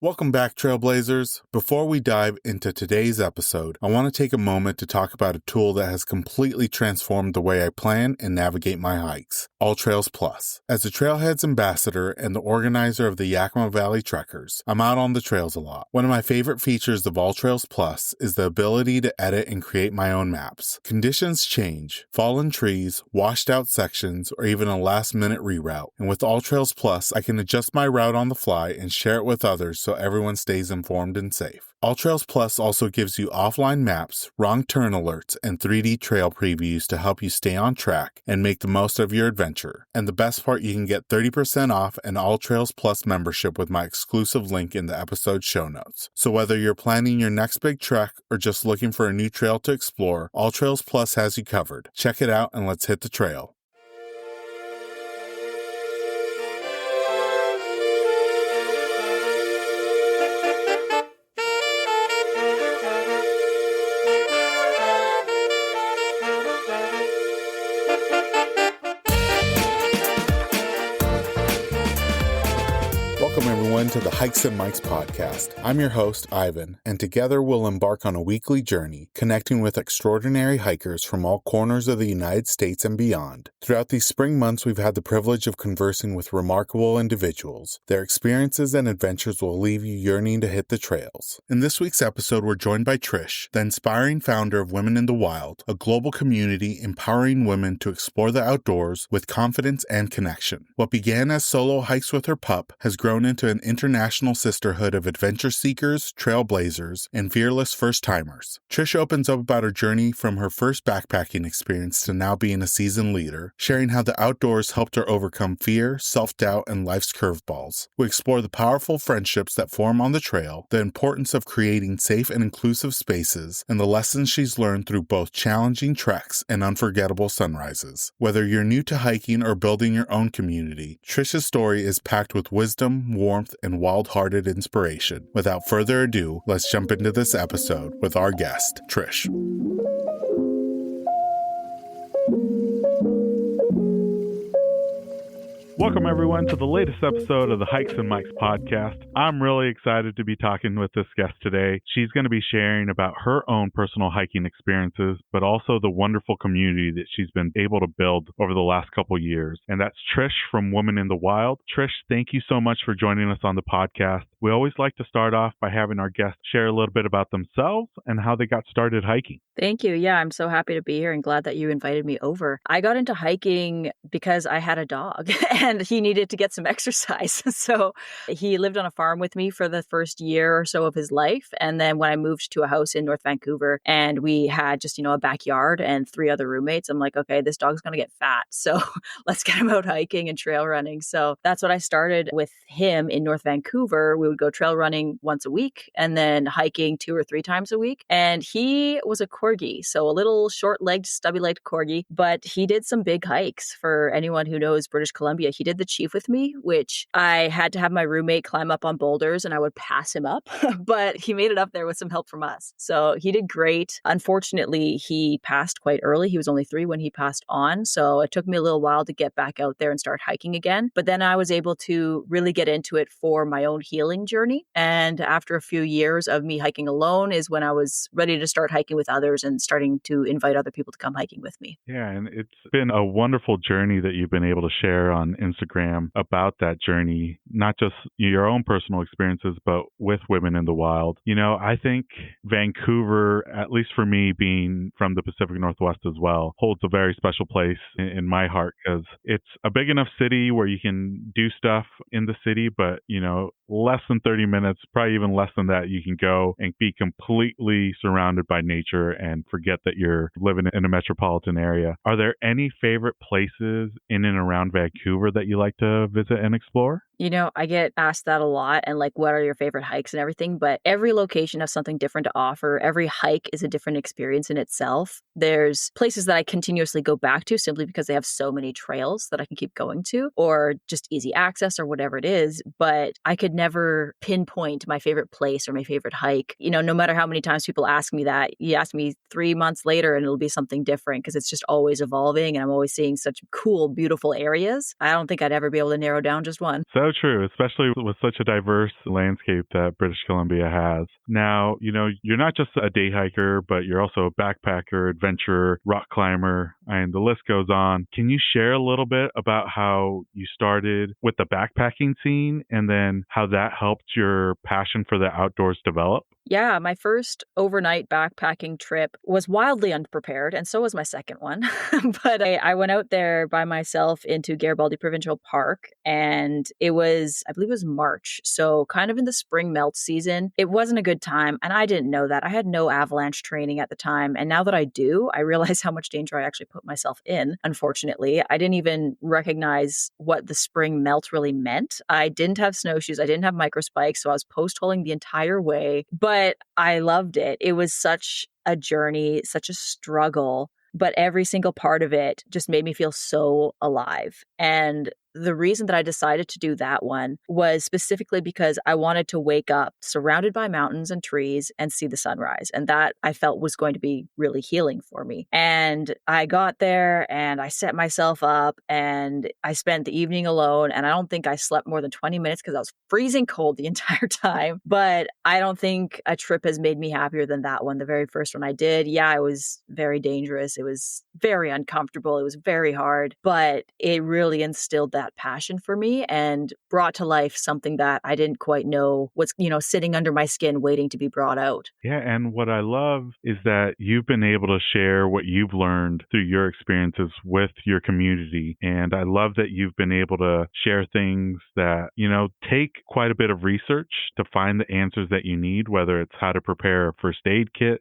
Welcome back, trailblazers. Before we dive into today's episode, I want to take a moment to talk about a tool that has completely transformed the way I plan and navigate my hikes, AllTrails Plus. As a Trailheads ambassador and the organizer of the Yakima Valley Trekkers, I'm out on the trails a lot. One of my favorite features of AllTrails Plus is the ability to edit and create my own maps. Conditions change, fallen trees, washed out sections, or even a last-minute reroute. And with AllTrails Plus, I can adjust my route on the fly and share it with others so everyone stays informed and safe. AllTrails Plus also gives you offline maps, wrong turn alerts, and 3D trail previews to help you stay on track and make the most of your adventure. And the best part, you can get 30% off an AllTrails Plus membership with my exclusive link in the episode show notes. So whether you're planning your next big trek or just looking for a new trail to explore, AllTrails Plus has you covered. Check it out and let's hit the trail. Welcome everyone to the Hikes and Mikes podcast. I'm your host, Ivan, and together we'll embark on a weekly journey, connecting with extraordinary hikers from all corners of the United States and beyond. Throughout these spring months, we've had the privilege of conversing with remarkable individuals. Their experiences and adventures will leave you yearning to hit the trails. In this week's episode, we're joined by Trish, the inspiring founder of Women in the Wild, a global community empowering women to explore the outdoors with confidence and connection. What began as solo hikes with her pup has grown into an international sisterhood of adventure seekers, trailblazers, and fearless first-timers. Trish opens up about her journey from her first backpacking experience to now being a seasoned leader, sharing how the outdoors helped her overcome fear, self-doubt, and life's curveballs. We explore the powerful friendships that form on the trail, the importance of creating safe and inclusive spaces, and the lessons she's learned through both challenging treks and unforgettable sunrises. Whether you're new to hiking or building your own community, Trish's story is packed with wisdom, warmth, and wild-hearted inspiration. Without further ado, let's jump into this episode with our guest, Trish. Welcome, everyone, to the latest episode of the Hikes and Mikes podcast. I'm really excited to be talking with this guest today. She's going to be sharing about her own personal hiking experiences, but also the wonderful community that she's been able to build over the last couple years. And that's Trish from Women in the Wild. Trish, thank you so much for joining us on the podcast. We always like to start off by having our guests share a little bit about themselves and how they got started hiking. Thank you. Yeah, I'm so happy to be here and glad that you invited me over. I got into hiking because I had a dog and he needed to get some exercise. So he lived on a farm with me for the first year or so of his life. And then when I moved to a house in North Vancouver and we had just, a backyard and 3 other roommates, I'm like, okay, this dog's going to get fat. So let's get him out hiking and trail running. So that's what I started with him in North Vancouver. We would go trail running once a week and then hiking 2 or 3 times a week. And he was a corgi, so a little short-legged, stubby-legged corgi, but he did some big hikes. For anyone who knows British Columbia, he did the Chief with me, which I had to have my roommate climb up on boulders and I would pass him up, but he made it up there with some help from us. So he did great. Unfortunately, he passed quite early. He was only 3 when he passed on. So it took me a little while to get back out there and start hiking again. But then I was able to really get into it for my own healing journey. And after a few years of me hiking alone is when I was ready to start hiking with others and starting to invite other people to come hiking with me. Yeah, and it's been a wonderful journey that you've been able to share on Instagram about that journey, not just your own personal experiences, but with Women in the Wild. I think Vancouver, at least for me being from the Pacific Northwest as well, holds a very special place in my heart because it's a big enough city where you can do stuff in the city, but, less than 30 minutes, probably even less than that, you can go and be completely surrounded by nature and forget that you're living in a metropolitan area. Are there any favorite places in and around Vancouver that you like to visit and explore? I get asked that a lot and what are your favorite hikes and everything, but every location has something different to offer. Every hike is a different experience in itself. There's places that I continuously go back to simply because they have so many trails that I can keep going to or just easy access or whatever it is, but I could never pinpoint my favorite place or my favorite hike. No matter how many times people ask me that, you ask me 3 months later and it'll be something different because it's just always evolving and I'm always seeing such cool, beautiful areas. I don't don't think I'd ever be able to narrow down just one. So true, especially with such a diverse landscape that British Columbia has. Now, you're not just a day hiker, but you're also a backpacker, adventurer, rock climber, and the list goes on. Can you share a little bit about how you started with the backpacking scene and then how that helped your passion for the outdoors develop? Yeah, my first overnight backpacking trip was wildly unprepared, and so was my second one. But I went out there by myself into Garibaldi Provincial Park, and I believe it was March. So kind of in the spring melt season. It wasn't a good time, and I didn't know that. I had no avalanche training at the time. And now that I do, I realize how much danger I actually put myself in, unfortunately. I didn't even recognize what the spring melt really meant. I didn't have snowshoes. I didn't have micro spikes, so I was post-holing the entire way. But I loved it. It was such a journey, such a struggle, but every single part of it just made me feel so alive. And the reason that I decided to do that one was specifically because I wanted to wake up surrounded by mountains and trees and see the sunrise. And that I felt was going to be really healing for me. And I got there and I set myself up and I spent the evening alone. And I don't think I slept more than 20 minutes because I was freezing cold the entire time. But I don't think a trip has made me happier than that one. The very first one I did. Yeah, it was very dangerous. It was very uncomfortable. It was very hard, but it really instilled that passion for me and brought to life something that I didn't quite know was, sitting under my skin waiting to be brought out. Yeah, and what I love is that you've been able to share what you've learned through your experiences with your community. And I love that you've been able to share things that, take quite a bit of research to find the answers that you need, whether it's how to prepare a first aid kit,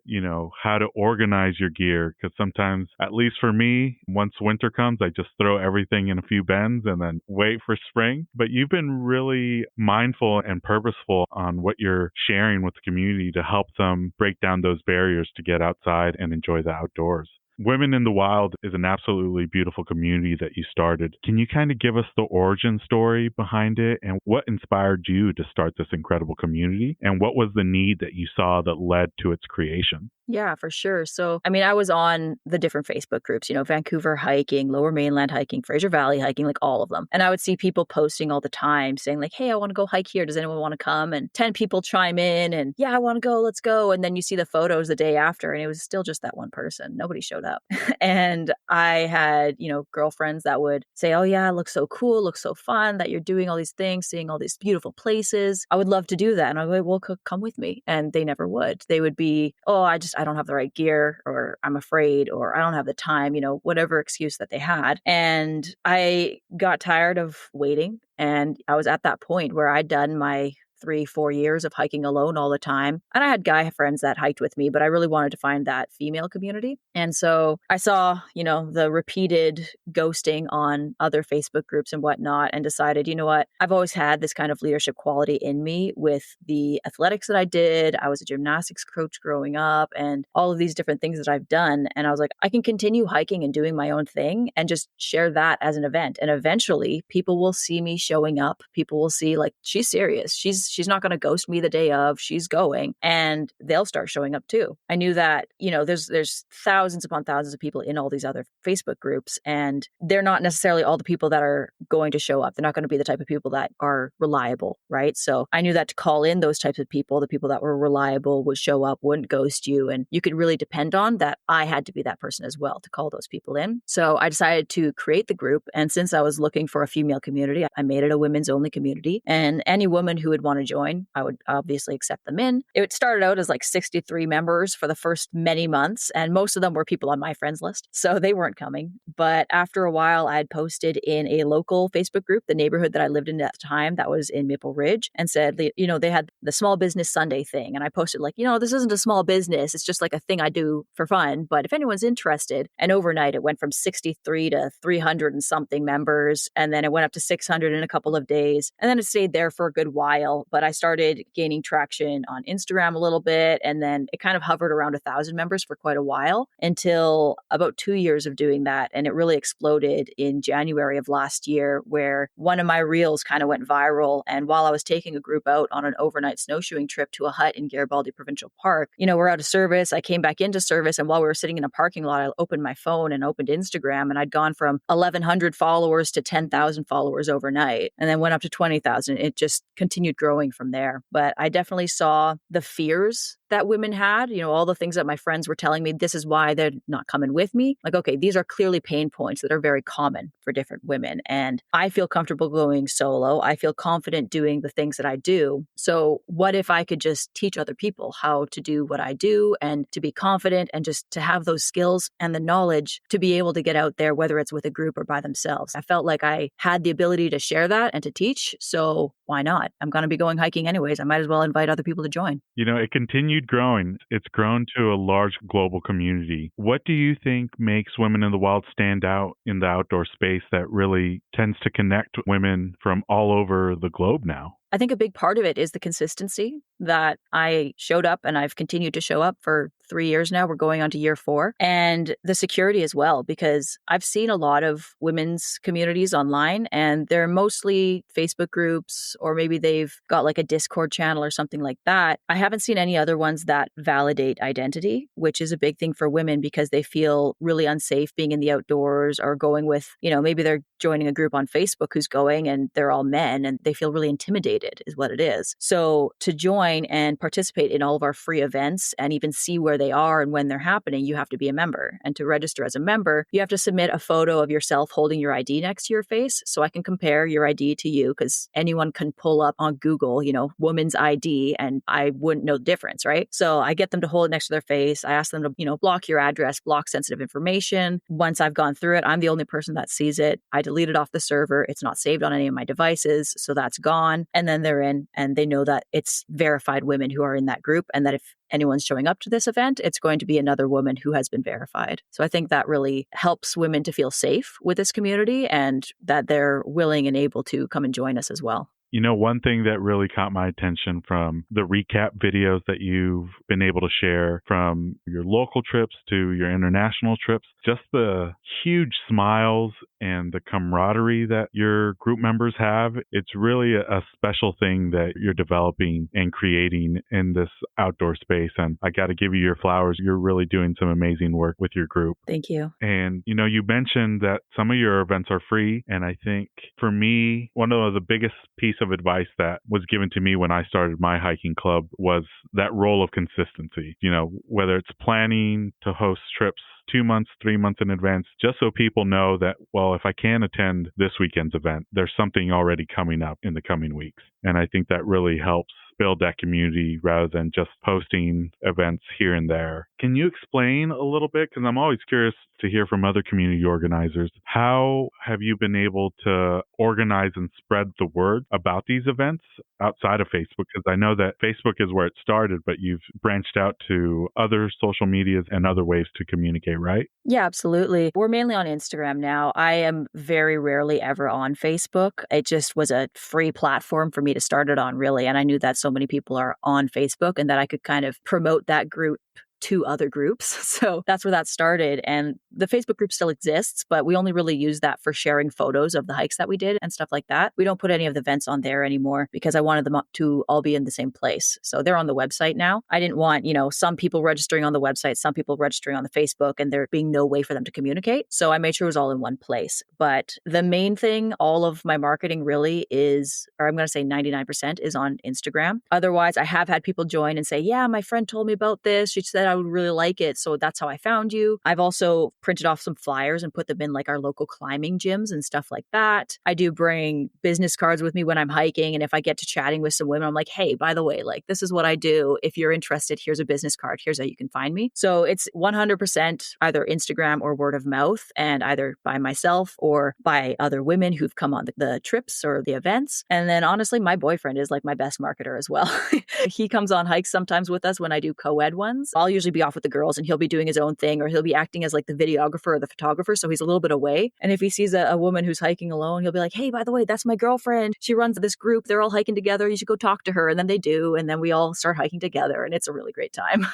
how to organize your gear. Because sometimes, at least for me, once winter comes, I just throw everything in a few bins and then wait for spring. But you've been really mindful and purposeful on what you're sharing with the community to help them break down those barriers to get outside and enjoy the outdoors. Women in the Wild is an absolutely beautiful community that you started. Can you kind of give us the origin story behind it and what inspired you to start this incredible community? And what was the need that you saw that led to its creation? Yeah, for sure. So, I was on the different Facebook groups, Vancouver hiking, Lower Mainland hiking, Fraser Valley hiking, like all of them. And I would see people posting all the time saying like, hey, I want to go hike here. Does anyone want to come? And 10 people chime in and yeah, I want to go. Let's go. And then you see the photos the day after and it was still just that one person. Nobody showed up. And I had, girlfriends that would say, oh yeah, it looks so cool. Looks so fun that you're doing all these things, seeing all these beautiful places. I would love to do that. And I would, well, come with me. And they never would. They would be, oh, I don't have the right gear, or I'm afraid, or I don't have the time, whatever excuse that they had. And I got tired of waiting. And I was at that point where I'd done my 3-4 years of hiking alone all the time. And I had guy friends that hiked with me, but I really wanted to find that female community. And so I saw, the repeated ghosting on other Facebook groups and whatnot and decided, you know what, I've always had this kind of leadership quality in me with the athletics that I did. I was a gymnastics coach growing up and all of these different things that I've done. And I was like, I can continue hiking and doing my own thing and just share that as an event. And eventually people will see me showing up. People will see like, she's serious. She's not going to ghost me the day of, she's going, and they'll start showing up too. I knew that, there's thousands upon thousands of people in all these other Facebook groups, and they're not necessarily all the people that are going to show up. They're not going to be the type of people that are reliable, right? So I knew that to call in those types of people, the people that were reliable would show up, wouldn't ghost you, and you could really depend on that. I had to be that person as well to call those people in. So I decided to create the group, and since I was looking for a female community, I made it a women's only community, and any woman who would want to join, I would obviously accept them in. It started out as like 63 members for the first many months, and most of them were people on my friends list, so they weren't coming. But after a while, I had posted in a local Facebook group, the neighborhood that I lived in at the time, that was in Maple Ridge, and said, they had the Small Business Sunday thing, and I posted like, this isn't a small business, it's just like a thing I do for fun, but if anyone's interested. And overnight, it went from 63 to 300 and something members, and then it went up to 600 in a couple of days, and then it stayed there for a good while. while, but I started gaining traction on Instagram a little bit. And then it kind of hovered around 1,000 members for quite a while until about 2 years of doing that. And it really exploded in January of last year, where one of my reels kind of went viral. And while I was taking a group out on an overnight snowshoeing trip to a hut in Garibaldi Provincial Park, we're out of service. I came back into service. And while we were sitting in a parking lot, I opened my phone and opened Instagram. And I'd gone from 1,100 followers to 10,000 followers overnight, and then went up to 20,000. It just continued growing from there. But I definitely saw the fears that women had, all the things that my friends were telling me, this is why they're not coming with me. Like, okay, these are clearly pain points that are very common for different women. And I feel comfortable going solo. I feel confident doing the things that I do. So what if I could just teach other people how to do what I do and to be confident and just to have those skills and the knowledge to be able to get out there, whether it's with a group or by themselves. I felt like I had the ability to share that and to teach. So why not? I'm going to be going hiking anyways. I might as well invite other people to join. It continued growing. It's grown to a large global community. What do you think makes Women in the Wild stand out in the outdoor space that really tends to connect women from all over the globe now? I think a big part of it is the consistency that I showed up, and I've continued to show up for 3 years now. We're going on to year 4. And the security as well, because I've seen a lot of women's communities online, and they're mostly Facebook groups, or maybe they've got like a Discord channel or something like that. I haven't seen any other ones that validate identity, which is a big thing for women because they feel really unsafe being in the outdoors or going with, maybe they're joining a group on Facebook who's going and they're all men and they feel really intimidated is what it is. So to join and participate in all of our free events and even see where they are and when they're happening, you have to be a member. And to register as a member, you have to submit a photo of yourself holding your ID next to your face so I can compare your ID to you, because anyone can pull up on Google, woman's ID, and I wouldn't know the difference, right? So I get them to hold it next to their face. I ask them to, block your address, block sensitive information. Once I've gone through it, I'm the only person that sees it. I delete it off the server. It's not saved on any of my devices. So that's gone. And then they're in and they know that it's verified women who are in that group, and that if anyone's showing up to this event, it's going to be another woman who has been verified. So I think that really helps women to feel safe with this community and that they're willing and able to come and join us as well. One thing that really caught my attention from the recap videos that you've been able to share from your local trips to your international trips, just the huge smiles and the camaraderie that your group members have. It's really a special thing that you're developing and creating in this outdoor space. And I got to give you your flowers. You're really doing some amazing work with your group. Thank you. And, you mentioned that some of your events are free. And I think for me, one of the biggest piece of advice that was given to me when I started my hiking club was that role of consistency. Whether it's planning to host trips 2 months, 3 months in advance, just so people know that, well, if I can attend this weekend's event, there's something already coming up in the coming weeks. And I think that really helps build that community rather than just posting events here and there. Can you explain a little bit? Because I'm always curious to hear from other community organizers. How have you been able to organize and spread the word about these events outside of Facebook? Because I know that Facebook is where it started, but you've branched out to other social medias and other ways to communicate, right? Yeah, absolutely. We're mainly on Instagram now. I am very rarely ever on Facebook. It just was a free platform for me to start it on, really. And I knew that so many people are on Facebook and that I could kind of promote that group to other groups. So that's where that started. And the Facebook group still exists, but we only really use that for sharing photos of the hikes that we did and stuff like that. We don't put any of the events on there anymore because I wanted them to all be in the same place. So they're on the website now. I didn't want, some people registering on the website, some people registering on the Facebook, and there being no way for them to communicate. So I made sure it was all in one place. But the main thing, all of my marketing really is, or I'm going to say 99% is on Instagram. Otherwise, I have had people join and say, yeah, my friend told me about this. She said I would really like it. So that's how I found you. I've also printed off some flyers and put them in like our local climbing gyms and stuff like that. I do bring business cards with me when I'm hiking. And if I get to chatting with some women, I'm like, hey, by the way, like this is what I do. If you're interested, here's a business card. Here's how you can find me. So it's 100% either Instagram or word of mouth, and either by myself or by other women who've come on the trips or the events. And then honestly, my boyfriend is like my best marketer as well. He comes on hikes sometimes with us when I do co-ed ones. I'll usually usually be off with the girls and he'll be doing his own thing, or he'll be acting as like the videographer or the photographer. So he's a little bit away. And if he sees a woman who's hiking alone, he'll be like, hey, by the way, that's my girlfriend. She runs this group. They're all hiking together. You should go talk to her. And then they do. And then we all start hiking together. And it's a really great time.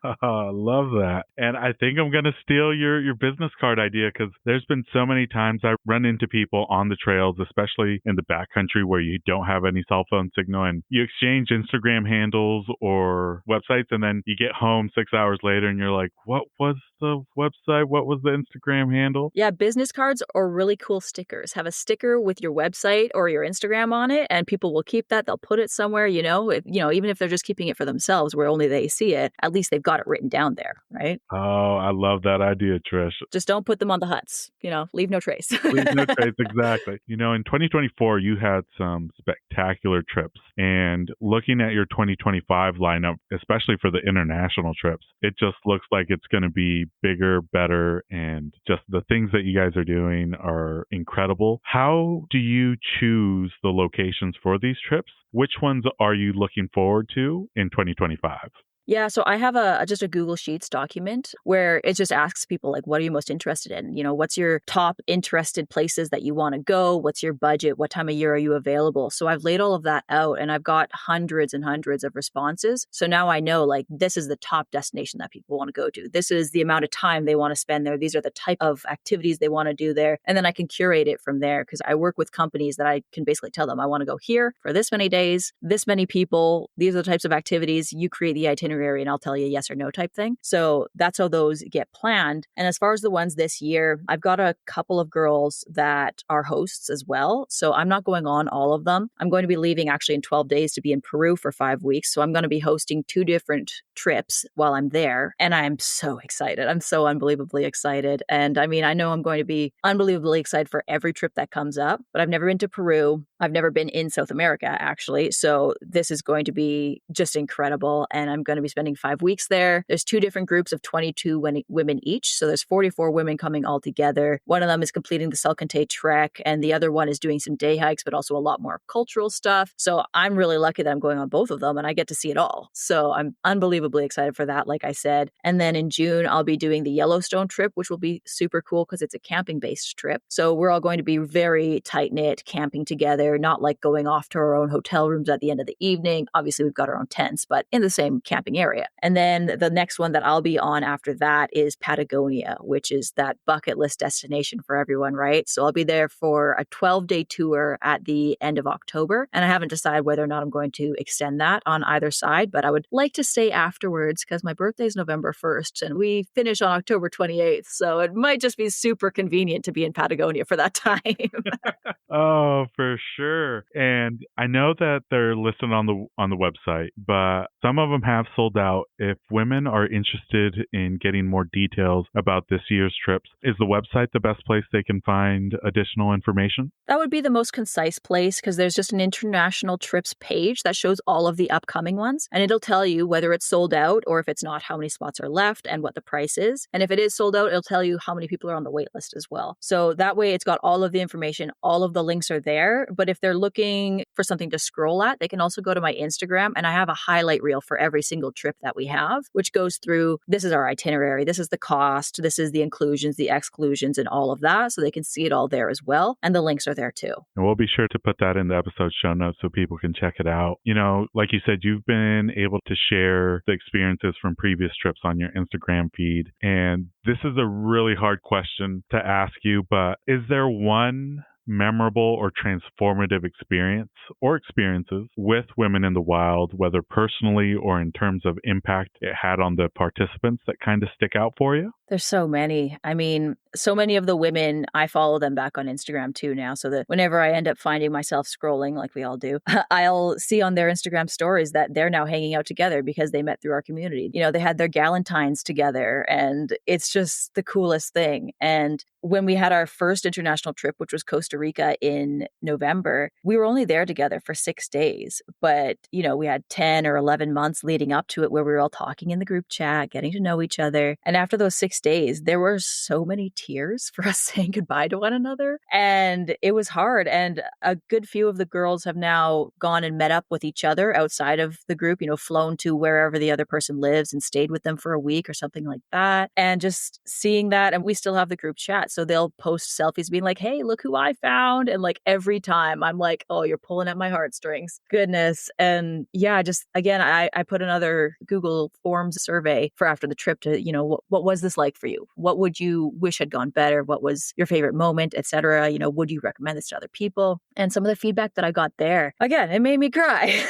I love that. And I think I'm going to steal your business card idea, because there's been so many times I run into people on the trails, especially in the backcountry where you don't have any cell phone signal, and you exchange Instagram handles or websites, and then you get home 6 hours later and you're like, what was the website? What was the Instagram handle? Yeah, business cards or really cool stickers. Have a sticker with your website or your Instagram on it, and people will keep that. They'll put it somewhere, even if they're just keeping it for themselves where only they see it, at least they've got it written down there, right? Oh, I love that idea, Trish. Just don't put them on the huts, leave no trace. Leave no trace, exactly. In 2024, you had some spectacular trips, and looking at your 2025 lineup, especially for the international trips, it just looks like it's going to be bigger, better, and just the things that you guys are doing are incredible. How do you choose the locations for these trips? Which ones are you looking forward to in 2025? Yeah, so I have just a Google Sheets document where it just asks people, like, what are you most interested in? What's your top interested places that you want to go? What's your budget? What time of year are you available? So I've laid all of that out, and I've got hundreds and hundreds of responses. So now I know, like, this is the top destination that people want to go to. This is the amount of time they want to spend there. These are the type of activities they want to do there. And then I can curate it from there, because I work with companies that I can basically tell them, I want to go here for this many days, this many people. These are the types of activities. You create the itinerary and I'll tell you yes or no type thing. So that's how those get planned. And as far as the ones this year, I've got a couple of girls that are hosts as well. So I'm not going on all of them. I'm going to be leaving actually in 12 days to be in Peru for 5 weeks. So I'm going to be hosting 2 different trips while I'm there. And I'm so excited. I'm so unbelievably excited. And I mean, I know I'm going to be unbelievably excited for every trip that comes up, but I've never been to Peru. I've never been in South America, actually. So this is going to be just incredible. And I'm going to be spending 5 weeks there. There's 2 different groups of 22 women each. So there's 44 women coming all together. One of them is completing the Salcantay trek, and the other one is doing some day hikes, but also a lot more cultural stuff. So I'm really lucky that I'm going on both of them, and I get to see it all. So I'm unbelievably excited for that, like I said. And then in June, I'll be doing the Yellowstone trip, which will be super cool because it's a camping-based trip. So we're all going to be very tight-knit, camping together, not like going off to our own hotel rooms at the end of the evening. Obviously, we've got our own tents, but in the same camping area. And then the next one that I'll be on after that is Patagonia, which is that bucket list destination for everyone, right? So I'll be there for a 12-day tour at the end of October. And I haven't decided whether or not I'm going to extend that on either side, but I would like to stay afterwards because my birthday is November 1st and we finish on October 28th. So it might just be super convenient to be in Patagonia for that time. Oh, for sure. And I know that they're listed on the website, but some of them have sold out. If women are interested in getting more details about this year's trips, is the website the best place they can find additional information? That would be the most concise place because there's just an international trips page that shows all of the upcoming ones. And it'll tell you whether it's sold out or if it's not, how many spots are left and what the price is. And if it is sold out, it'll tell you how many people are on the wait list as well. So that way it's got all of the information, all of the links are there. But if they're looking for something to scroll at, they can also go to my Instagram, and I have a highlight reel for every single trip that we have, which goes through, this is our itinerary, this is the cost, this is the inclusions, the exclusions, and all of that. So they can see it all there as well. And the links are there too. And we'll be sure to put that in the episode show notes so people can check it out. You know, like you said, you've been able to share the experiences from previous trips on your Instagram feed. And this is a really hard question to ask you, but is there one memorable or transformative experience or experiences with Women in the Wild, whether personally or in terms of impact it had on the participants, that kind of stick out for you? There's so many. I mean, so many of the women, I follow them back on Instagram too now, so that whenever I end up finding myself scrolling, like we all do, I'll see on their Instagram stories that they're now hanging out together because they met through our community. You know, they had their galentines together, and it's just the coolest thing. And when we had our first international trip, which was Costa Rica in November, we were only there together for 6 days. But, you know, we had 10 or 11 months leading up to it where we were all talking in the group chat, getting to know each other. And after those 6 days, there were so many tears for us saying goodbye to one another. And it was hard. And a good few of the girls have now gone and met up with each other outside of the group, flown to wherever the other person lives and stayed with them for a week or something like that. And just seeing that, and we still have the group chat. So they'll post selfies being like, hey, look who I found. And like every time I'm like, oh, you're pulling at my heartstrings. Goodness. And yeah, just again, I put another Google Forms survey for after the trip to, what was this like for you? What would you wish had gone better? What was your favorite moment, etc.? Would you recommend this to other people? And some of the feedback that I got there, again, it made me cry.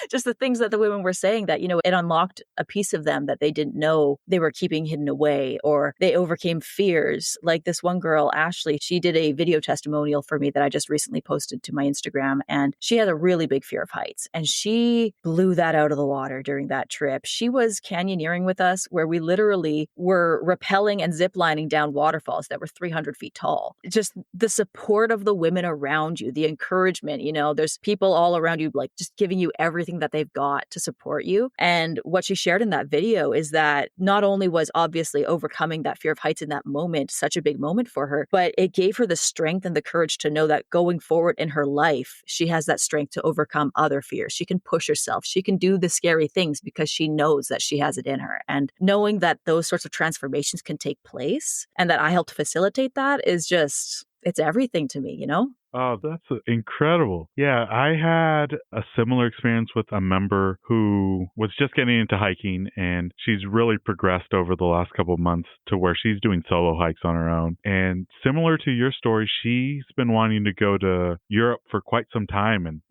Just the things that the women were saying that, it unlocked a piece of them that they didn't know they were keeping hidden away, or they overcame fears. Like this one girl, Ashley, she did a video testimonial for me that I just recently posted to my Instagram, and she had a really big fear of heights, and she blew that out of the water during that trip. She was canyoneering with us where we literally were rappelling and ziplining down waterfalls that were 300 feet tall. Just the support of the women around you, the encouragement, there's people all around you, like just giving you everything that they've got to support you. And what she shared in that video is that not only was obviously overcoming that fear of heights in that moment such a big moment for her, but it gave her the strength and the courage to know that going forward in her life, she has that strength to overcome other fears. She can push herself. She can do the scary things because she knows that she has it in her. And knowing that those sorts of transformations can take place and that I helped facilitate that is just, it's everything to me, Oh, that's incredible. Yeah, I had a similar experience with a member who was just getting into hiking, and she's really progressed over the last couple of months to where she's doing solo hikes on her own. And similar to your story, she's been wanting to go to Europe for quite some time, and,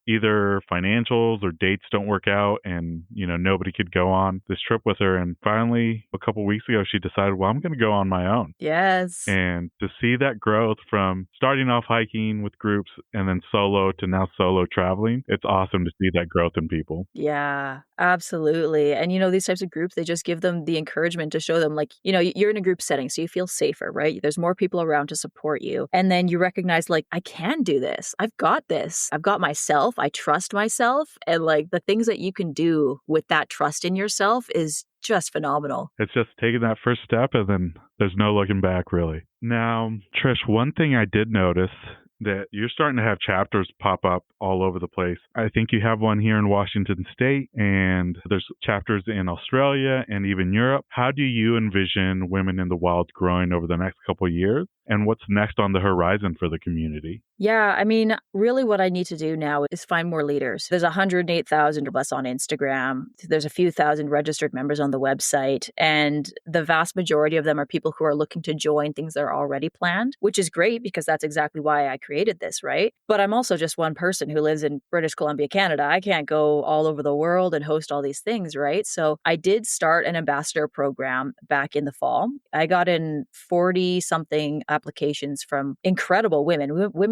either financials or dates don't work out, and, nobody could go on this trip with her. And finally, a couple of weeks ago, she decided, well, I'm going to go on my own. Yes. And to see that growth from starting off hiking with groups and then solo to now solo traveling, it's awesome to see that growth in people. Yeah, absolutely. And, these types of groups, they just give them the encouragement to show them like, you're in a group setting, so you feel safer, right? There's more people around to support you. And then you recognize like, I can do this. I've got this. I've got myself. I trust myself. And like the things that you can do with that trust in yourself is just phenomenal. It's just taking that first step and then there's no looking back, really. Now, Trish, one thing I did notice that you're starting to have chapters pop up all over the place. I think you have one here in Washington State, and there's chapters in Australia and even Europe. How do you envision Women in the Wild growing over the next couple of years? And what's next on the horizon for the community? Yeah, I mean, really what I need to do now is find more leaders. There's 108,000 of us on Instagram. There's a few thousand registered members on the website. And the vast majority of them are people who are looking to join things that are already planned, which is great because that's exactly why I created this, right? But I'm also just one person who lives in British Columbia, Canada. I can't go all over the world and host all these things, right? So I did start an ambassador program back in the fall. I got in 40 something applications from incredible women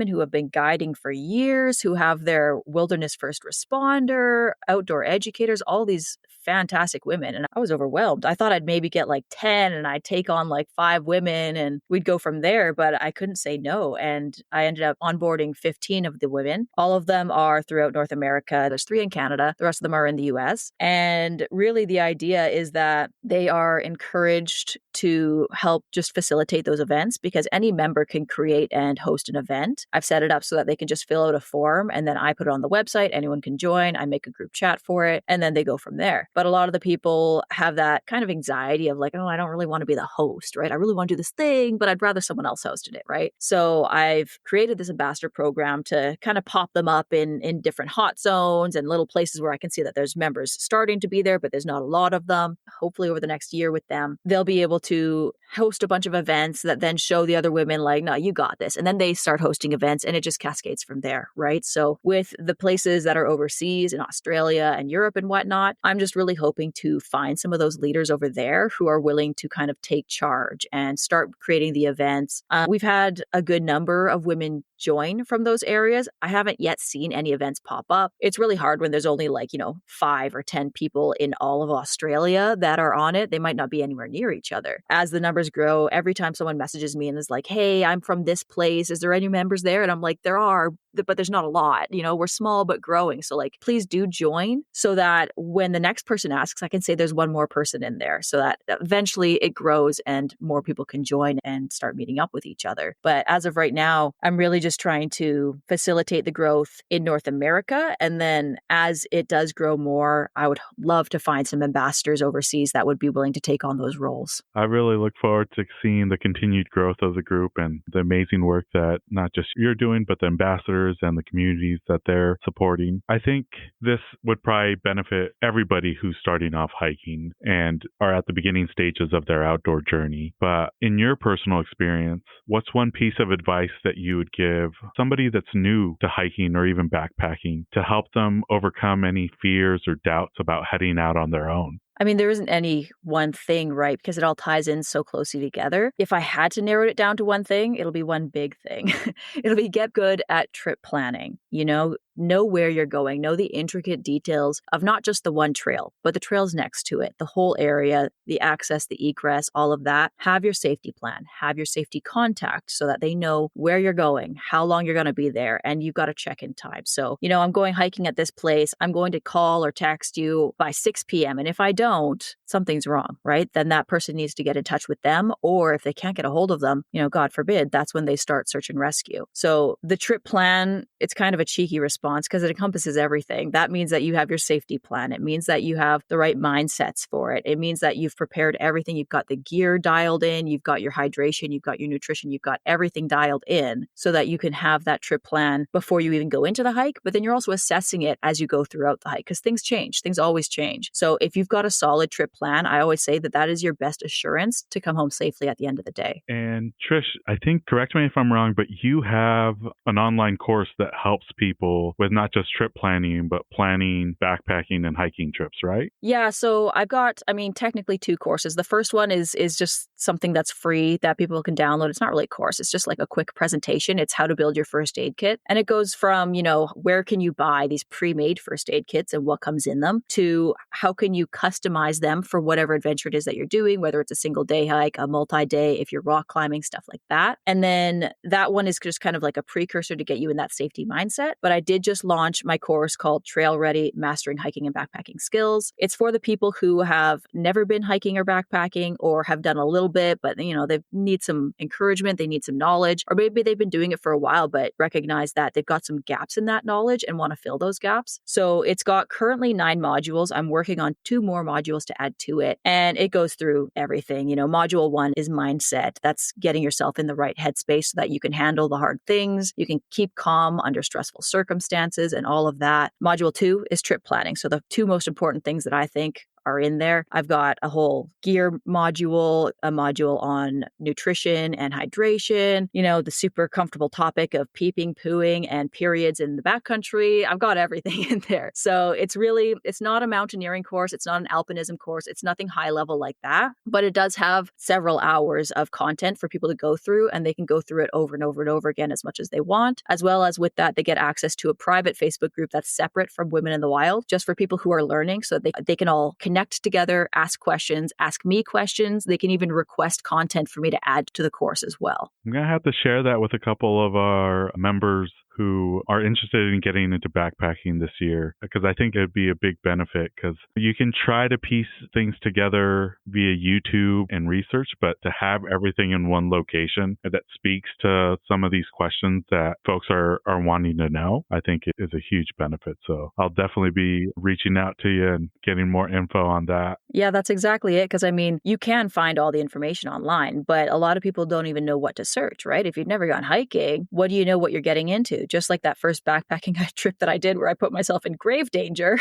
who have been guiding for years, who have their wilderness first responder, outdoor educators, all these fantastic women. And I was overwhelmed. I thought I'd maybe get like 10 and I'd take on like 5 women and we'd go from there, but I couldn't say no. And I ended up onboarding 15 of the women. All of them are throughout North America. There's 3 in Canada. The rest of them are in the US. And really the idea is that they are encouraged to help just facilitate those events because any member can create and host an event. I've set it up so that they can just fill out a form and then I put it on the website. Anyone can join. I make a group chat for it and then they go from there. But a lot of the people have that kind of anxiety of like, oh, I don't really want to be the host, right? I really want to do this thing, but I'd rather someone else hosted it, right? So I've created this ambassador program to kind of pop them up in different hot zones and little places where I can see that there's members starting to be there, but there's not a lot of them. Hopefully over the next year with them, they'll be able to host a bunch of events that then show the other women like, no, you got this. And then they start hosting events and it just cascades from there, right? So with the places that are overseas in Australia and Europe and whatnot, I'm just really hoping to find some of those leaders over there who are willing to kind of take charge and start creating the events. We've had a good number of women join from those areas. I haven't yet seen any events pop up. It's really hard when there's only like, 5 or 10 people in all of Australia that are on it. They might not be anywhere near each other. As the numbers grow, every time someone messages me and is like, hey, I'm from this place. Is there any members there? And I'm like, there are, but there's not a lot. We're small but growing. So like, please do join so that when the next person asks, I can say there's one more person in there so that eventually it grows and more people can join and start meeting up with each other. But as of right now, I'm really just trying to facilitate the growth in North America. And then as it does grow more, I would love to find some ambassadors overseas that would be willing to take on those roles. I really look forward to seeing the continued growth of the group and the amazing work that not just you're doing, but the ambassadors and the communities that they're supporting. I think this would probably benefit everybody who's starting off hiking and are at the beginning stages of their outdoor journey. But in your personal experience, what's one piece of advice that you would give somebody that's new to hiking or even backpacking to help them overcome any fears or doubts about heading out on their own? I mean, there isn't any one thing, right? Because it all ties in so closely together. If I had to narrow it down to one thing, it'll be one big thing. It'll be get good at trip planning, know where you're going, know the intricate details of not just the one trail, but the trails next to it, the whole area, the access, the egress, all of that. Have your safety plan, have your safety contact so that they know where you're going, how long you're going to be there, and you've got to check in time. So, I'm going hiking at this place. I'm going to call or text you by 6 p.m. And if I don't, something's wrong, right? Then that person needs to get in touch with them. Or if they can't get a hold of them, God forbid, that's when they start search and rescue. So the trip plan, it's kind of a cheeky response because it encompasses everything. That means that you have your safety plan. It means that you have the right mindsets for it. It means that you've prepared everything. You've got the gear dialed in. You've got your hydration. You've got your nutrition. You've got everything dialed in so that you can have that trip plan before you even go into the hike. But then you're also assessing it as you go throughout the hike because things change. Things always change. So if you've got a solid trip plan, I always say that is your best assurance to come home safely at the end of the day. And Trish, I think, correct me if I'm wrong, but you have an online course that helps people with not just trip planning, but planning, backpacking, and hiking trips, right? Yeah. So I've got, technically 2 courses. The first one is just something that's free that people can download. It's not really a course. It's just like a quick presentation. It's how to build your first aid kit. And it goes from, where can you buy these pre-made first aid kits and what comes in them to how can you customize them for whatever adventure it is that you're doing, whether it's a single day hike, a multi-day, if you're rock climbing, stuff like that. And then that one is just kind of like a precursor to get you in that safety mindset. But I did just launch my course called Trail Ready, Mastering Hiking and Backpacking Skills. It's for the people who have never been hiking or backpacking or have done a little bit, but they need some encouragement, they need some knowledge, or maybe they've been doing it for a while, but recognize that they've got some gaps in that knowledge and want to fill those gaps. So it's got currently 9 modules. I'm working on 2 more modules to add to it. And it goes through everything. Module 1 is mindset. That's getting yourself in the right headspace so that you can handle the hard things. You can keep calm under stressful circumstances and all of that. Module 2 is trip planning. So the 2 most important things that I think are in there. I've got a whole gear module, a module on nutrition and hydration, the super comfortable topic of peeping, pooing, and periods in the backcountry. I've got everything in there. So it's not a mountaineering course. It's not an alpinism course. It's nothing high level like that, but it does have several hours of content for people to go through, and they can go through it over and over and over again as much as they want. As well as with that, they get access to a private Facebook group that's separate from Women in the Wild, just for people who are learning, so they can all connect together, ask questions, ask me questions. They can even request content for me to add to the course as well. I'm going to have to share that with a couple of our members who are interested in getting into backpacking this year, because I think it'd be a big benefit, because you can try to piece things together via YouTube and research, but to have everything in one location that speaks to some of these questions that folks are wanting to know, I think it is a huge benefit. So I'll definitely be reaching out to you and getting more info on that. Yeah, that's exactly it. Because you can find all the information online, but a lot of people don't even know what to search, right? If you've never gone hiking, what do you know what you're getting into? Just like that first backpacking trip that I did where I put myself in grave danger.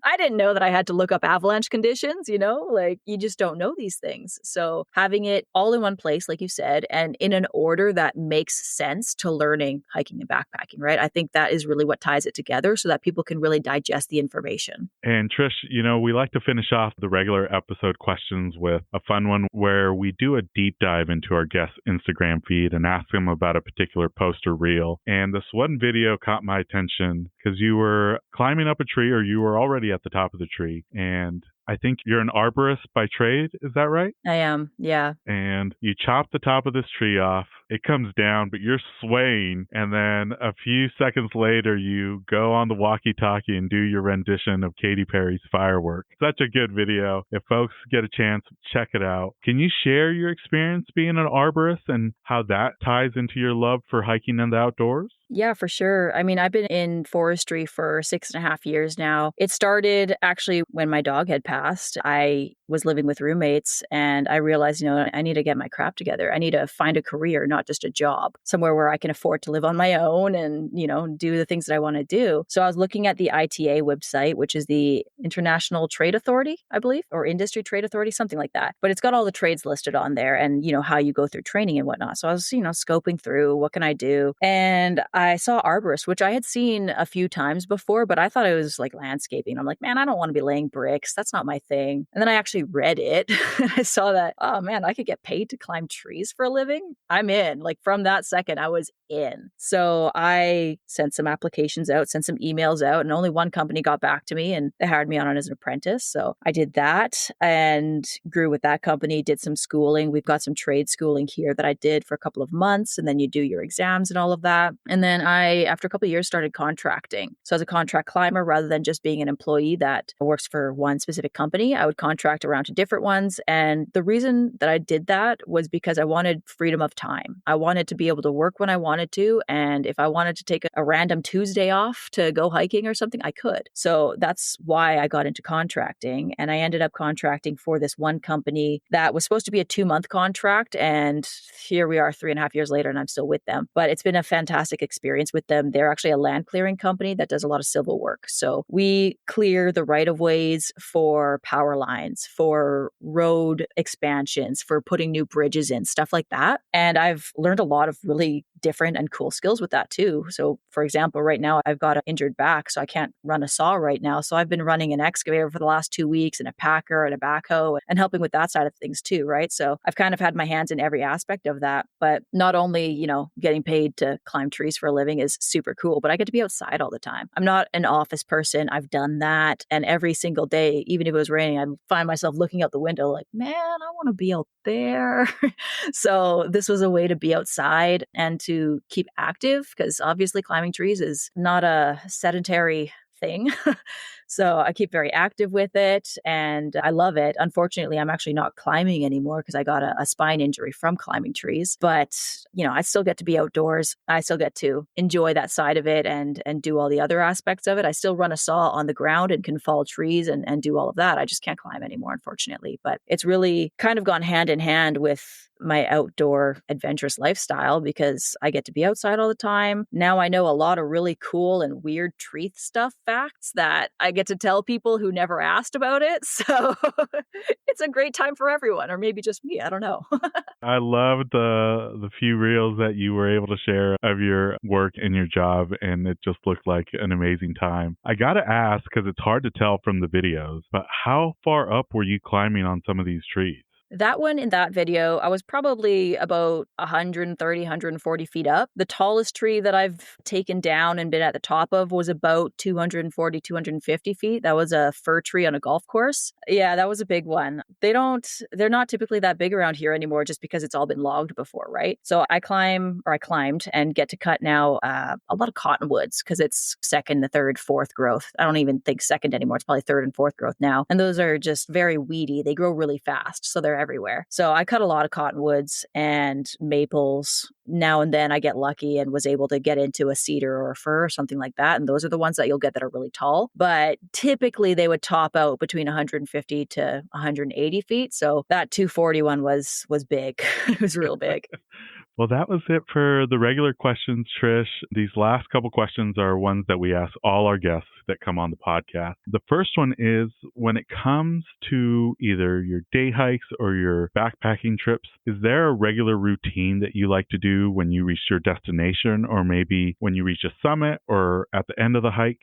I didn't know that I had to look up avalanche conditions, you just don't know these things. So having it all in one place, like you said, and in an order that makes sense to learning hiking and backpacking, right? I think that is really what ties it together so that people can really digest the information. And Trish, we like to finish off the regular episode questions with a fun one where we do a deep dive into our guest's Instagram feed and ask them about a particular post or reel. And this one video caught my attention because you were climbing up a tree, or you were already at the top of the tree, and I think you're an arborist by trade. Is that right? I am. Yeah. And you chop the top of this tree off. It comes down, but you're swaying. And then a few seconds later, you go on the walkie-talkie and do your rendition of Katy Perry's Firework. Such a good video. If folks get a chance, check it out. Can you share your experience being an arborist and how that ties into your love for hiking in the outdoors? Yeah, for sure. I mean, I've been in forestry for 6.5 years now. It started actually when my dog had passed. I was living with roommates and I realized, I need to get my crap together. I need to find a career, not just a job, somewhere where I can afford to live on my own and, do the things that I want to do. So I was looking at the ITA website, which is the International Trade Authority, I believe, or Industry Trade Authority, something like that. But it's got all the trades listed on there and, how you go through training and whatnot. So I was, scoping through what can I do? And I saw arborist, which I had seen a few times before, but I thought it was like landscaping. I'm like, man, I don't want to be laying bricks. That's not my thing. And then I actually read it. And I saw that, oh man, I could get paid to climb trees for a living. I'm in. Like from that second, I was in. So I sent some applications out, sent some emails out, and only one company got back to me and they hired me on as an apprentice. So I did that and grew with that company, did some schooling. We've got some trade schooling here that I did for a couple of months, and then you do your exams and all of that. And then I, after a couple of years, started contracting. So as a contract climber, rather than just being an employee that works for one specific company, I would contract around to different ones. And the reason that I did that was because I wanted freedom of time. I wanted to be able to work when I wanted to. And if I wanted to take a random Tuesday off to go hiking or something, I could. So that's why I got into contracting. And I ended up contracting for this one company that was supposed to be a 2-month contract. And here we are 3.5 years later, and I'm still with them. But it's been a fantastic experience with them. They're actually a land clearing company that does a lot of civil work. So we clear the right of ways for power lines, for road expansions, for putting new bridges in, stuff like that. And I've learned a lot of really different and cool skills with that too. So for example, right now I've got an injured back, so I can't run a saw right now. So I've been running an excavator for the last 2 weeks and a packer and a backhoe and helping with that side of things too, right? So I've kind of had my hands in every aspect of that. But not only, getting paid to climb trees for a living is super cool, but I get to be outside all the time. I'm not an office person. I've done that. And every single day, even if it was raining, I'd find myself looking out the window like, man, I want to be out there. So this was a way to be outside and to keep active, because obviously climbing trees is not a sedentary thing. So I keep very active with it and I love it. Unfortunately, I'm actually not climbing anymore because I got a spine injury from climbing trees. But, I still get to be outdoors. I still get to enjoy that side of it and do all the other aspects of it. I still run a saw on the ground and can fall trees and do all of that. I just can't climb anymore, unfortunately. But it's really kind of gone hand in hand with my outdoor adventurous lifestyle because I get to be outside all the time. Now I know a lot of really cool and weird tree stuff facts that I get to tell people who never asked about it. So it's a great time for everyone, or maybe just me. I don't know. I loved the few reels that you were able to share of your work and your job, and it just looked like an amazing time. I got to ask, because it's hard to tell from the videos, but how far up were you climbing on some of these trees? That one in that video, I was probably about 130, 140 feet up. The tallest tree that I've taken down and been at the top of was about 240, 250 feet. That was a fir tree on a golf course. Yeah, that was a big one. They're not typically that big around here anymore just because it's all been logged before, right? So I climbed and get to cut now a lot of cottonwoods because it's second, the third, fourth growth. I don't even think second anymore. It's probably third and fourth growth now. And those are just very weedy. They grow really fast. So they're everywhere. So I cut a lot of cottonwoods and maples. Now and then I get lucky and was able to get into a cedar or a fir or something like that. And those are the ones that you'll get that are really tall. But typically they would top out between 150 to 180 feet. So that 240 one was big. It was real big. Well, that was it for the regular questions, Trish. These last couple questions are ones that we ask all our guests that come on the podcast. The first one is, when it comes to either your day hikes or your backpacking trips, is there a regular routine that you like to do when you reach your destination, or maybe when you reach a summit or at the end of the hike?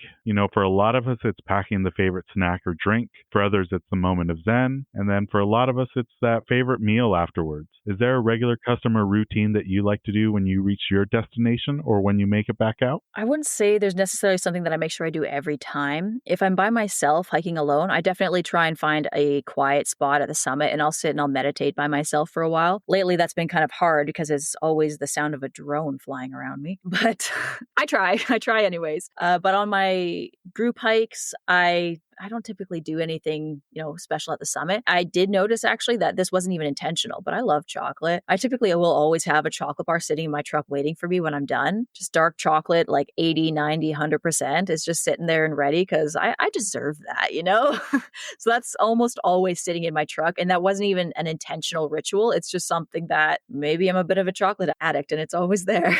For a lot of us, it's packing the favorite snack or drink. For others, it's the moment of zen. And then for a lot of us, it's that favorite meal afterwards. Is there a regular customer routine that that you like to do when you reach your destination or when you make it back out? I wouldn't say there's necessarily something that I make sure I do every time. If I'm by myself hiking alone, I definitely try and find a quiet spot at the summit and I'll sit and I'll meditate by myself for a while. Lately, that's been kind of hard because it's always the sound of a drone flying around me, but I try anyways. But on my group hikes, I don't typically do anything, special at the summit. I did notice actually that this wasn't even intentional, but I love chocolate. I typically will always have a chocolate bar sitting in my truck waiting for me when I'm done. Just dark chocolate, like 80, 90, 100% is just sitting there and ready because I deserve that. So that's almost always sitting in my truck. And that wasn't even an intentional ritual. It's just something that maybe I'm a bit of a chocolate addict and it's always there.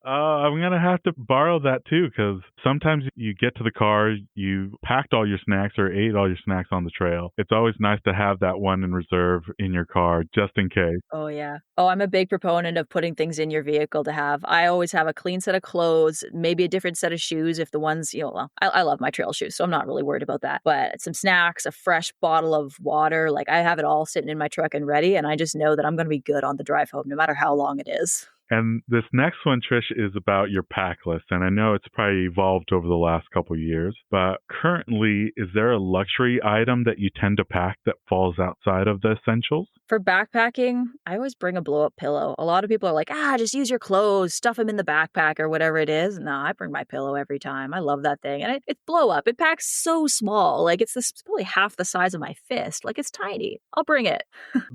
I'm going to have to borrow that too, because sometimes you get to the car, you packed all your snacks or ate all your snacks on the trail. It's always nice to have that one in reserve in your car just in case. Oh, yeah. Oh, I'm a big proponent of putting things in your vehicle to have. I always have a clean set of clothes, maybe a different set of shoes if the ones, I love my trail shoes, so I'm not really worried about that. But some snacks, a fresh bottle of water, like I have it all sitting in my truck and ready. And I just know that I'm going to be good on the drive home, no matter how long it is. And this next one, Trish, is about your pack list. And I know it's probably evolved over the last couple of years, but currently, is there a luxury item that you tend to pack that falls outside of the essentials? For backpacking, I always bring a blow-up pillow. A lot of people are like, just use your clothes, stuff them in the backpack or whatever it is. No, I bring my pillow every time. I love that thing. And it's blow-up. It packs so small. Like, it's probably half the size of my fist. Like, it's tiny. I'll bring it.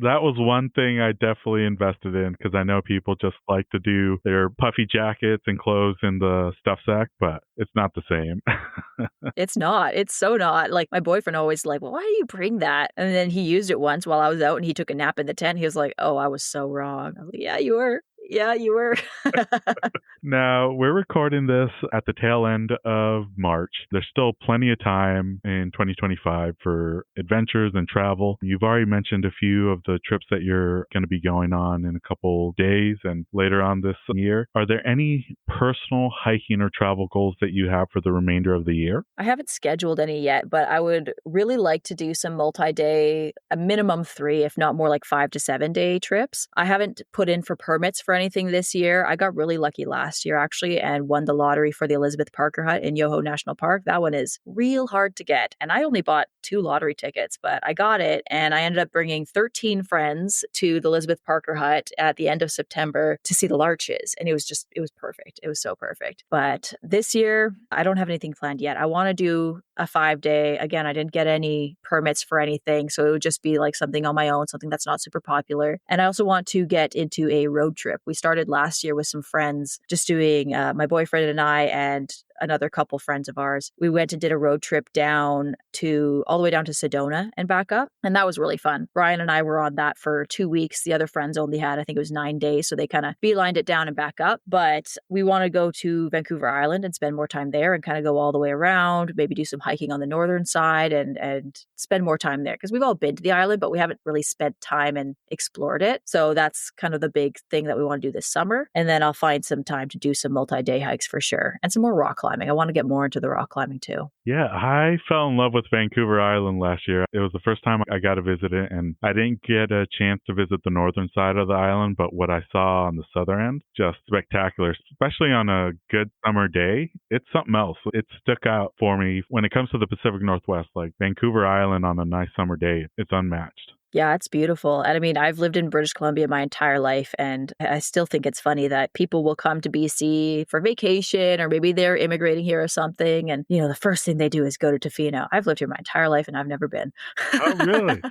That was one thing I definitely invested in because I know people just like to do their puffy jackets and clothes in the stuff sack, but it's not the same. It's not. It's so not. Like, my boyfriend always like, well, why do you bring that? And then he used it once while I was out and he took a nap in the tent. He was like, oh, I was so wrong. I was like, yeah, you were. Yeah, you were. Now, we're recording this at the tail end of March. There's still plenty of time in 2025 for adventures and travel. You've already mentioned a few of the trips that you're going to be going on in a couple days and later on this year. Are there any personal hiking or travel goals that you have for the remainder of the year? I haven't scheduled any yet, but I would really like to do some multi-day, a minimum 3, if not more like 5 to 7 day trips. I haven't put in for permits for anything this year. I got really lucky last year actually and won the lottery for the Elizabeth Parker Hut in Yoho National Park. That one is real hard to get. And I only bought 2 lottery tickets, but I got it. And I ended up bringing 13 friends to the Elizabeth Parker Hut at the end of September to see the larches. And it was perfect. It was so perfect. But this year, I don't have anything planned yet. I want to do a 5-day. Again, I didn't get any permits for anything. So it would just be like something on my own, something that's not super popular. And I also want to get into a road trip. We started last year with some friends, just doing my boyfriend and I and another couple friends of ours. We went and did a road trip all the way down to Sedona and back up. And that was really fun. Brian and I were on that for 2 weeks. The other friends only had, I think it was 9 days. So they kind of beelined it down and back up. But we want to go to Vancouver Island and spend more time there and kind of go all the way around, maybe do some hiking on the northern side and spend more time there. Because we've all been to the island, but we haven't really spent time and explored it. So that's kind of the big thing that we want to do this summer. And then I'll find some time to do some multi-day hikes for sure. And some more rock climbing. I want to get more into the rock climbing too. Yeah, I fell in love with Vancouver Island last year. It was the first time I got to visit it, and I didn't get a chance to visit the northern side of the island, but what I saw on the southern end, just spectacular, especially on a good summer day. It's something else. It stuck out for me when it comes to the Pacific Northwest, like Vancouver Island on a nice summer day. It's unmatched. Yeah, it's beautiful. And I mean, I've lived in British Columbia my entire life, and I still think it's funny that people will come to BC for vacation, or maybe they're immigrating here or something. And, the first thing they do is go to Tofino. I've lived here my entire life and I've never been. Oh, really?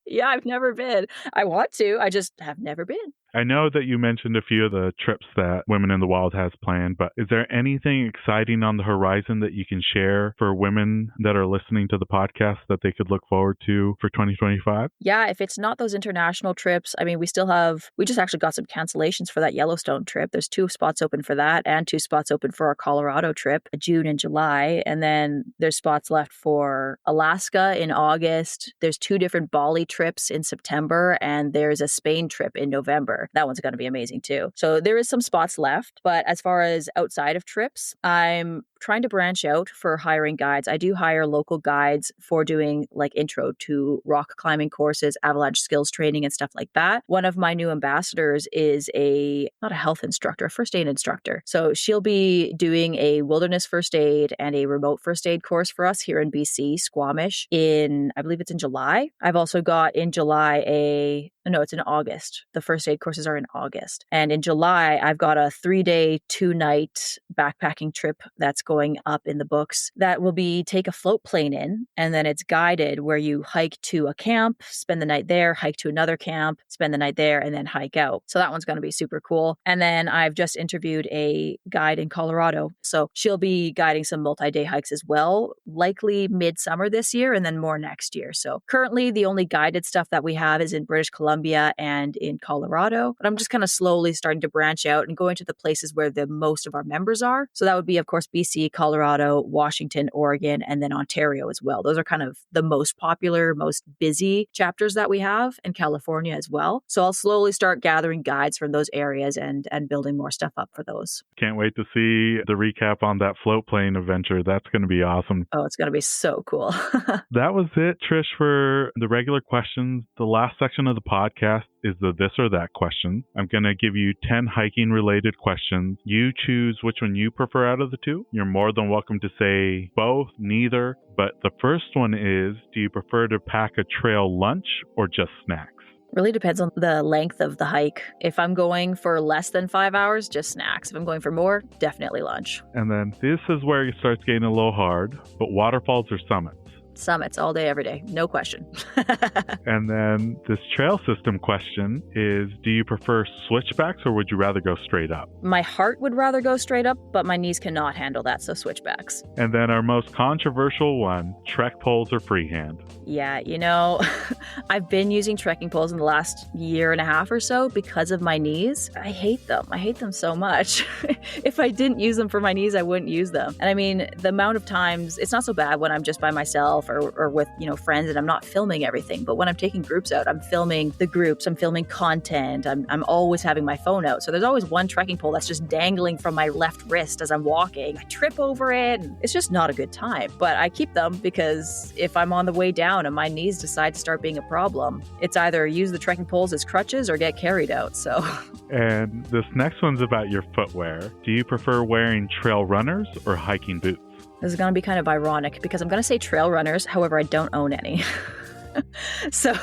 Yeah, I've never been. I want to. I just have never been. I know that you mentioned a few of the trips that Women in the Wild has planned, but is there anything exciting on the horizon that you can share for women that are listening to the podcast that they could look forward to for 2025? Yeah, if it's not those international trips, I mean, we just actually got some cancellations for that Yellowstone trip. There's 2 spots open for that and 2 spots open for our Colorado trip, June and July. And then there's spots left for Alaska in August. There's 2 different Bali trips trips in September, and there's a Spain trip in November. That one's going to be amazing too. So there is some spots left. But as far as outside of trips, I'm trying to branch out for hiring guides. I do hire local guides for doing like intro to rock climbing courses, avalanche skills training, and stuff like that. One of my new ambassadors is not a health instructor, a first aid instructor. So she'll be doing a wilderness first aid and a remote first aid course for us here in BC, Squamish, I believe it's in July. I've also got in July it's in August. The first aid courses are in August. And in July, I've got a 3-day, 2-night backpacking trip that's going up in the books that will be take a float plane in, and then it's guided where you hike to a camp, spend the night there, hike to another camp, spend the night there, and then hike out. So that one's going to be super cool. And then I've just interviewed a guide in Colorado. So she'll be guiding some multi-day hikes as well, likely midsummer this year and then more next year. So currently the only guided stuff that we have is in British Columbia and in Colorado. But I'm just kind of slowly starting to branch out and going to the places where the most of our members are. So that would be, of course, BC, Colorado, Washington, Oregon, and then Ontario as well. Those are kind of the most popular, most busy chapters that we have, in California as well. So I'll slowly start gathering guides from those areas and building more stuff up for those. Can't wait to see the recap on that float plane adventure. That's going to be awesome. Oh, it's going to be so cool. That was it, Trish, for the regular questions. The last section of the podcast is the this or that question. I'm going to give you 10 hiking related questions. You choose which one you prefer out of the two. You're more than welcome to say both, neither. But the first one is, do you prefer to pack a trail lunch or just snacks? Really depends on the length of the hike. If I'm going for less than 5 hours, just snacks. If I'm going for more, definitely lunch. And then this is where it starts getting a little hard, but waterfalls or summits? Summits all day, every day. No question. And then this trail system question is, do you prefer switchbacks or would you rather go straight up? My heart would rather go straight up, but my knees cannot handle that, so switchbacks. And then our most controversial one, trek poles or freehand? Yeah, I've been using trekking poles in the last year and a half or so because of my knees. I hate them. I hate them so much. If I didn't use them for my knees, I wouldn't use them. And I mean, the amount of times, it's not so bad when I'm just by myself or with, friends and I'm not filming everything. But when I'm taking groups out, I'm filming the groups, I'm filming content. I'm always having my phone out. So there's always one trekking pole that's just dangling from my left wrist as I'm walking. I trip over it. And it's just not a good time. But I keep them because if I'm on the way down and my knees decide to start being a problem, it's either use the trekking poles as crutches or get carried out. So. And this next one's about your footwear. Do you prefer wearing trail runners or hiking boots? This is going to be kind of ironic because I'm going to say trail runners. However, I don't own any. So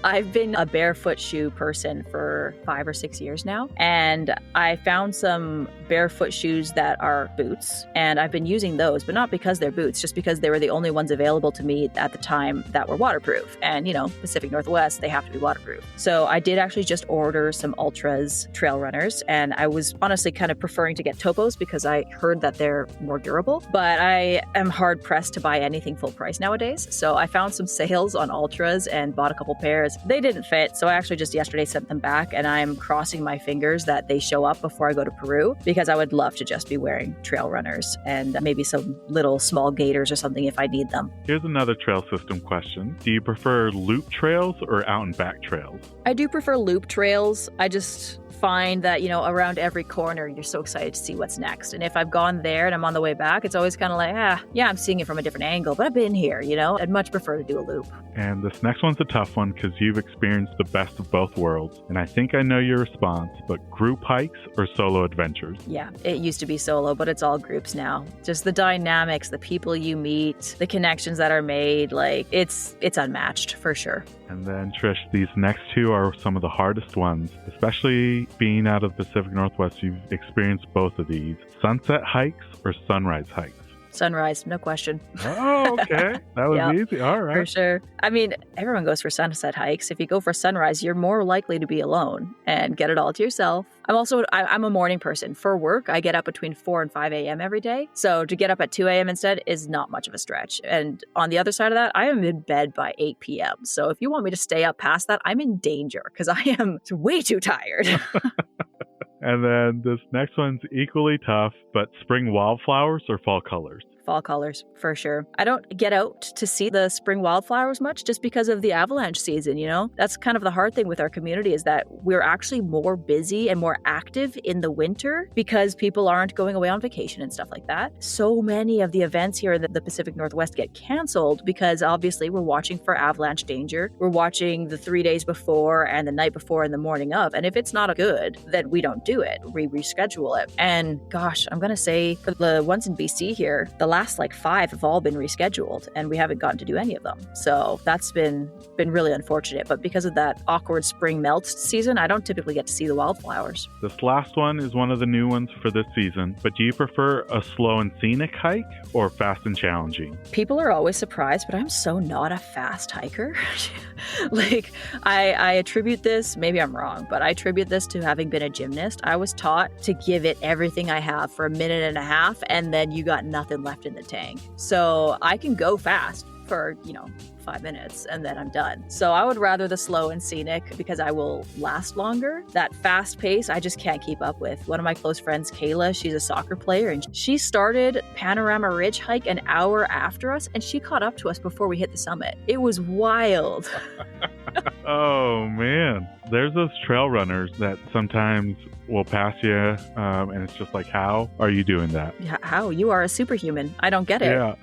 I've been a barefoot shoe person for 5 or 6 years now. And I found some barefoot shoes that are boots. And I've been using those, but not because they're boots, just because they were the only ones available to me at the time that were waterproof. And, Pacific Northwest, they have to be waterproof. So I did actually just order some Ultras trail runners. And I was honestly kind of preferring to get Topos because I heard that they're more durable. But I am hard pressed to buy anything full price nowadays. So I found some sales on Ultras and bought a couple pairs. They didn't fit, so I actually just yesterday sent them back, and I'm crossing my fingers that they show up before I go to Peru because I would love to just be wearing trail runners and maybe some little small gaiters or something if I need them. Here's another trail system question. Do you prefer loop trails or out and back trails? I do prefer loop trails. I just find that, around every corner, you're so excited to see what's next. And if I've gone there and I'm on the way back, it's always kind of like, I'm seeing it from a different angle, but I've been here, I'd much prefer to do a loop. And this next one's a tough one because you've experienced the best of both worlds. And I think I know your response, but group hikes or solo adventures? Yeah, it used to be solo, but it's all groups now. Just the dynamics, the people you meet, the connections that are made, it's unmatched for sure. And then Trish, these next two are some of the hardest ones, especially being out of the Pacific Northwest. You've experienced both of these. Sunset hikes or sunrise hikes? Sunrise, no question. Oh, okay. That was Yep, easy. All right. for sure. I mean, everyone goes for sunset hikes. If you go for sunrise, you're more likely to be alone and get it all to yourself. I'm a morning person. For work, I get up between 4 and 5 a.m. every day. So to get up at 2 a.m. instead is not much of a stretch. And on the other side of that, I am in bed by 8 p.m. So if you want me to stay up past that, I'm in danger because I am way too tired. And then this next one's equally tough, but spring wildflowers or fall colors? fall colors for sure. I don't get out to see the spring wildflowers much just because of the avalanche season, you know? That's kind of the hard thing with our community is that we're actually more busy and more active in the winter because people aren't going away on vacation and stuff like that. So many of the events here in the Pacific Northwest get canceled because obviously we're watching for avalanche danger. We're watching the 3 days before and the night before and the morning of. And if it's not good, then we don't do it. We reschedule it. And gosh, I'm going to say for the ones in BC here, the last like 5 have all been rescheduled and we haven't gotten to do any of them. So that's been really unfortunate. But because of that awkward spring melt season, I don't typically get to see the wildflowers. This last one is one of the new ones for this season, but do you prefer a slow and scenic hike or fast and challenging? People are always surprised, but I'm so not a fast hiker. Like I attribute this, maybe I'm wrong, but I attribute this to having been a gymnast. I was taught to give it everything I have for a minute and a half, and then you got nothing left in the tank. So I can go fast for, 5 minutes and then I'm done. So I would rather the slow and scenic because I will last longer. That fast pace, I just can't keep up with. One of my close friends, Kayla, she's a soccer player and she started Panorama Ridge hike an hour after us and she caught up to us before we hit the summit. It was wild. Oh man, there's those trail runners that sometimes will pass you and it's just like, how are you doing that? Yeah, how? You are a superhuman. I don't get it. Yeah.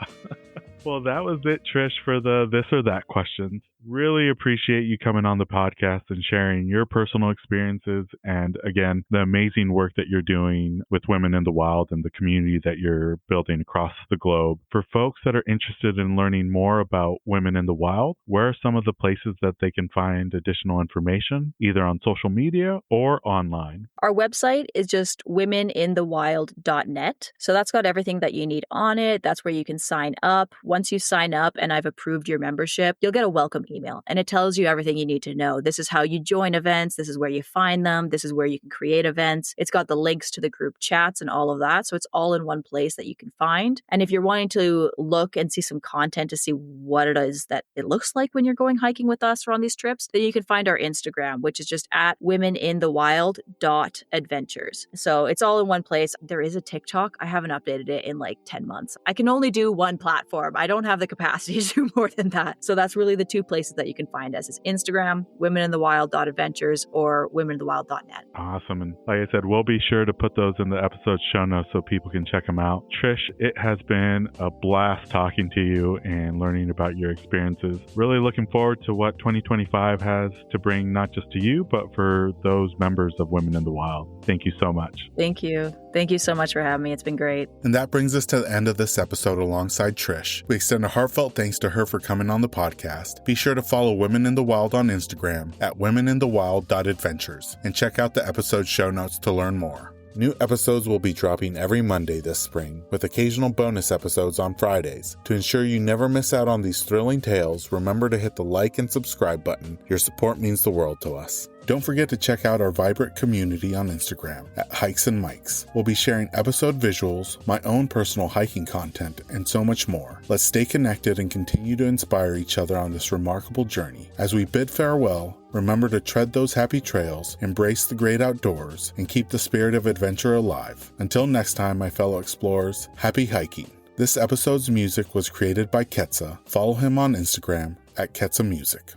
Well, that was it, Trish, for the this or that questions. Really appreciate you coming on the podcast and sharing your personal experiences and, again, the amazing work that you're doing with Women in the Wild and the community that you're building across the globe. For folks that are interested in learning more about Women in the Wild, where are some of the places that they can find additional information, either on social media or online? Our website is just womeninthewild.net. So that's got everything that you need on it. That's where you can sign up. Once you sign up and I've approved your membership, you'll get a welcome email and it tells you everything you need to know. This is how you join events. This is where you find them. This is where you can create events. It's got the links to the group chats and all of that. So it's all in one place that you can find. And if you're wanting to look and see some content to see what it is that it looks like when you're going hiking with us or on these trips, then you can find our Instagram, which is just at womeninthewild.adventures. So it's all in one place. There is a TikTok. I haven't updated it in like 10 months. I can only do one platform. I don't have the capacity to do more than that. So that's really the two places that you can find us is Instagram, womeninthewild.adventures or womeninthewild.net. Awesome. And like I said, we'll be sure to put those in the episode show notes so people can check them out. Trish, it has been a blast talking to you and learning about your experiences. Really looking forward to what 2025 has to bring, not just to you, but for those members of Women in the Wild. Thank you so much. Thank you. Thank you so much for having me. It's been great. And that brings us to the end of this episode alongside Trish. We extend a heartfelt thanks to her for coming on the podcast. Be sure to follow Women in the Wild on Instagram at womeninthewild.adventures and check out the episode show notes to learn more. New episodes will be dropping every Monday this spring, with occasional bonus episodes on Fridays. To ensure you never miss out on these thrilling tales, remember to hit the like and subscribe button. Your support means the world to us. Don't forget to check out our vibrant community on Instagram at Hikes and Mics. We'll be sharing episode visuals, my own personal hiking content, and so much more. Let's stay connected and continue to inspire each other on this remarkable journey. As we bid farewell, remember to tread those happy trails, embrace the great outdoors, and keep the spirit of adventure alive. Until next time, my fellow explorers, happy hiking. This episode's music was created by Ketsa. Follow him on Instagram at Ketsa Music.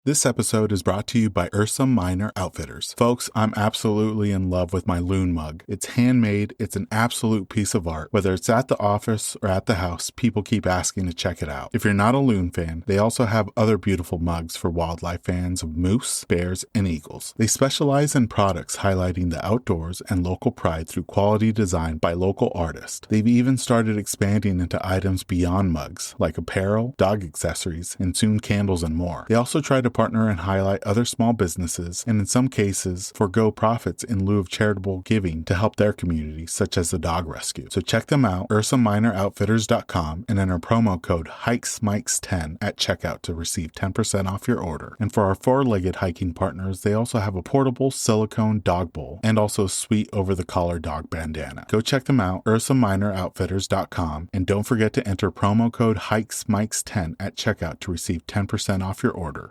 This episode is brought to you by Ursa Minor Outfitters. Folks, I'm absolutely in love with my loon mug. It's handmade, it's an absolute piece of art. Whether it's at the office or at the house, people keep asking to check it out. If you're not a loon fan, they also have other beautiful mugs for wildlife fans of moose, bears, and eagles. They specialize in products highlighting the outdoors and local pride through quality design by local artists. They've even started expanding into items beyond mugs, like apparel, dog accessories, and soon candles and more. They also try to partner and highlight other small businesses, and in some cases, forego profits in lieu of charitable giving to help their community, such as the dog rescue. So check them out, ursaminooroutfitters.com, and enter promo code HikesMikes10 at checkout to receive 10% off your order. And for our four-legged hiking partners, they also have a portable silicone dog bowl and also a sweet over-the-collar dog bandana. Go check them out, ursaminooroutfitters.com, and don't forget to enter promo code HikesMikes10 at checkout to receive 10% off your order.